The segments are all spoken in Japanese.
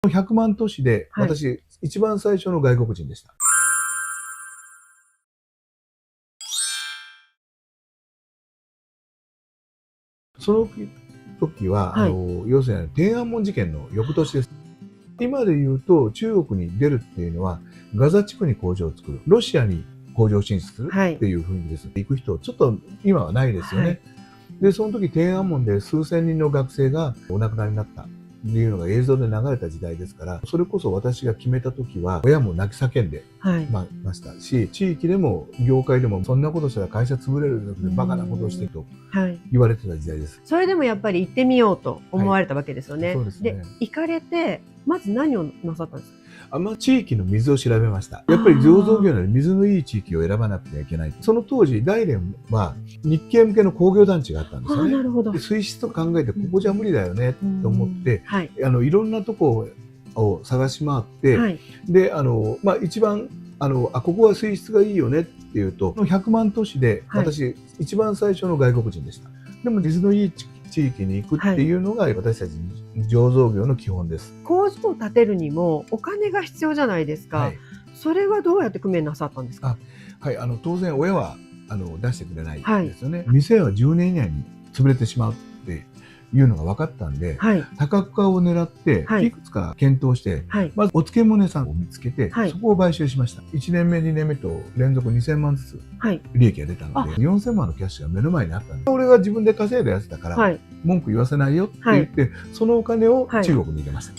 100万都市で、はい私、一番最初の外国人でした。その時は、はい要するに天安門事件の翌年です。今で言うと、中国に出るっていうのは、ガザ地区に工場を作る、ロシアに工場進出するはいっていう雰囲気です。行く人、ちょっと今はないですよね。はいで、その時天安門で数千人の学生がお亡くなりになったっていうのが映像で流れた時代ですから、それこそ私が決めた時は、親も泣き叫んではいましたし、地域でも業界でもそんなことしたら会社潰れるのでバカなことをしてとはい言われてた時代です。それでもやっぱり行ってみようと思われたわけですよね。そうですね。で、行かれて、まず何をなさったんですか？地域の水を調べました。やっぱり醸造業なので水のいい地域を選ばなくてはいけない。その当時、大連は日系向けの工業団地があったんですよね。なるほど。で水質と考えてここじゃ無理だよねと思って、はい。いろんなとこを探し回って、はい。で、一番、ここは水質がいいよねっていうと、100万都市で、はい私、一番最初の外国人でした。でも、水のいい地域に行くっていうのが、私たち醸造業の基本です。工場を建てるにもお金が必要じゃないですか。はい。それはどうやって工面なさったんですか？はい、当然、親は、出してくれないですよね。店は10年以内に潰れてしまうっていうのが分かったんで、はい。多角化を狙って、はいいくつか検討して、はい。まずお漬物屋さんを見つけて、はいそこを買収しました。1年目、2年目と連続2000万ずつはい。利益が出たので、4000万のキャッシュが目の前にあったんで、俺が自分で稼いだやつだから、はい。文句言わせないよって言って、そのお金をはい中国に入れました。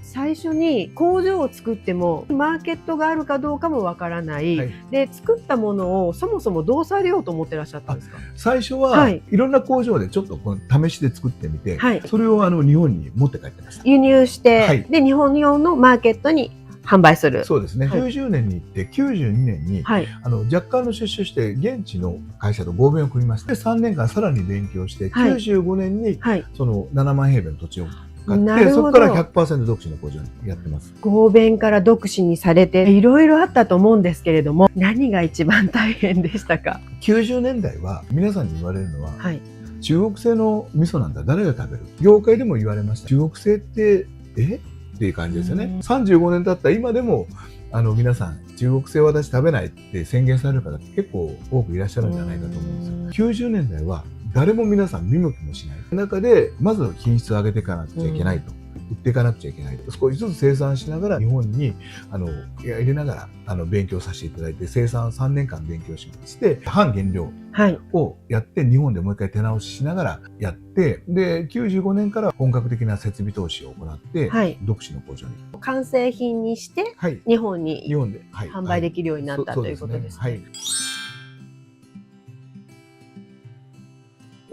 最初に工場を作ってもマーケットがあるかどうかもわからない、はい、で作ったものをそもそもどうされようと思ってらっしゃったんですか？最初は、はい、いろんな工場でちょっと試しで作ってみて、はい、それを日本に持って帰ってました。輸入して、はい、で日本用のマーケットに販売する。そうですね。はい、90年に行って92年に、はい、若干の出資して現地の会社と合弁を組みました。で3年間さらに勉強して、はい、95年に、はい、その7万平米の土地を買って、そこから 100% 独自の工場にやってます。合弁から独自にされていろいろあったと思うんですけれども、何が一番大変でしたか？90年代は皆さんに言われるのは、はい、中国製の味噌なんだ誰が食べる？業界でも言われました。中国製ってっていう感じですよね。35年経った今でも皆さん中国製は私食べないって宣言される方結構多くいらっしゃるんじゃないかと思うんですよ。90年代は誰も皆さん見向きもしない中で、まず品質を上げていかなくちゃいけないと、売っていかなくちゃいけないと、少しずつ生産しながら日本に入れながら勉強させていただいて、生産3年間勉強して半原料をやって日本でもう一回手直ししながらやって、で95年から本格的な設備投資を行って、はい、独自の工場に完成品にして、はい、日本で販売できるようになった、ということですね。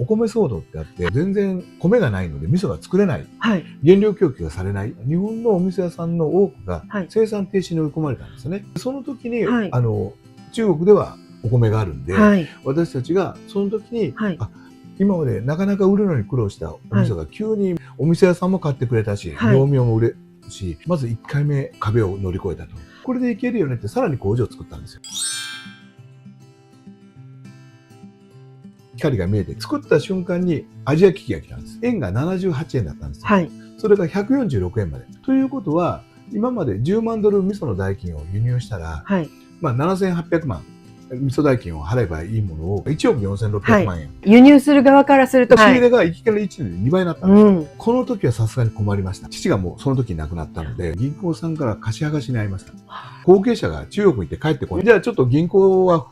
お米騒動ってあって、全然米がないので味噌が作れない、はい、原料供給がされない、日本のお店屋さんの多くが生産停止に追い込まれたんですよね。その時に、はい、中国ではお米があるんで、はい、私たちがその時に、はい、今までなかなか売るのに苦労したお味噌が急にお店屋さんも買ってくれたし、業務用も売れるし、まず1回目壁を乗り越えたと。これでいけるよねってさらに工場を作ったんですよ。光が見えて作った瞬間にアジア危機が来たんです。円が78円だったんですよ。はい、それが146円まで。ということは今まで10万ドル味噌の代金を輸入したら、はい、7800万味噌代金を払えばいいものを1億4600万円、はい、輸入する側からすると仕入れがいきなり1年で2倍になったんです、この時はさすがに困りました。父がもうその時に亡くなったので銀行さんから貸し剥がしに遭いました。後継者が中国に行って帰ってこない。じゃあちょっと銀行は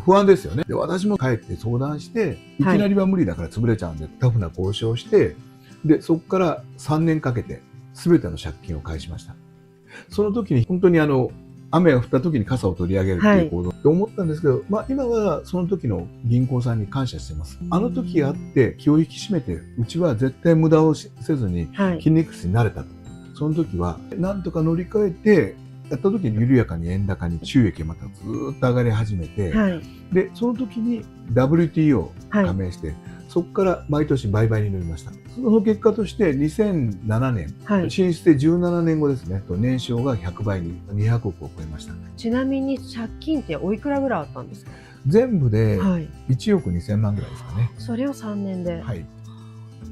不安ですよね。で、私も帰って相談して、いきなりは無理だから潰れちゃうんで、タフな交渉して、で、そこから3年かけて全ての借金を返しました。その時に本当に雨が降った時に傘を取り上げるっていう行動って思ったんですけど、今はその時の銀行さんに感謝してます。あの時があって気を引き締めて、うちは絶対無駄をせずに筋肉質になれたと。その時はなんとか乗り換えて、やった時に緩やかに円高に収益がまたずっと上がり始めて、はい、でその時に WTO 加盟して、はい、そこから毎年倍々に乗りました。その結果として2007年、はい、進出で17年後ですね、年商が100倍に200億を超えました。ちなみに借金っておいくらぐらいあったんですか？全部で1億2000万ぐらいですかね。それを3年で。はい。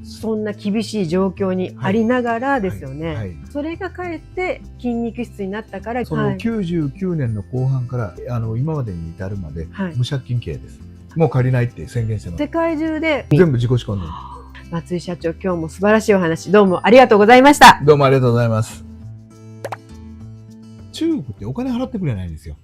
そんな厳しい状況にありながらですよね。はいはい、それがかえって筋肉質になったから、その99年の後半から今までに至るまで、はい、無借金経営です。もう借りないって宣言してます。世界中で全部自己資本で。松井社長、今日も素晴らしいお話どうもありがとうございました。どうもありがとうございます。中国ってお金払ってくれないんですよ。